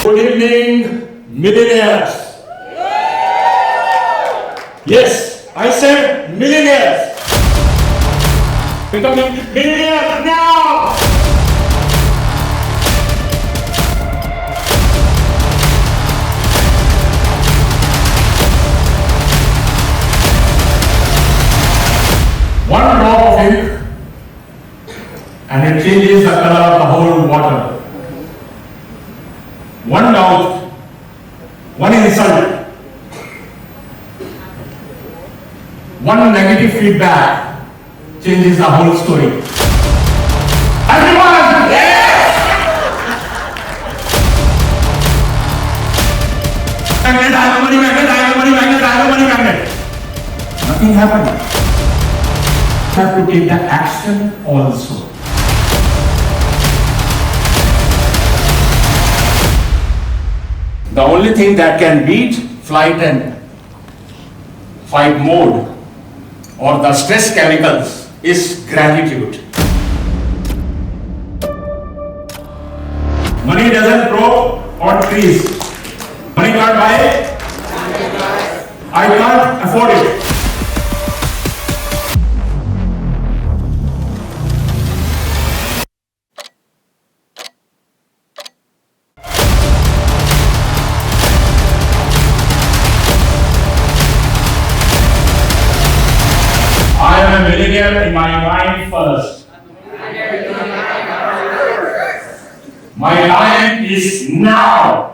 Good evening, millionaires. Yes, I said millionaires. Becoming millionaires now. One drop of ink and it changes the color of the whole water. One doubt, one insult, one negative feedback changes the whole story. Everyone! Yes! Magnet. Nothing happened. You have to take the action also. The only thing that can beat flight and fight mode or the stress chemicals is gratitude. Money doesn't grow on trees. Money can't buy it. I can't afford it. I am a millionaire in my mind first. My time is now.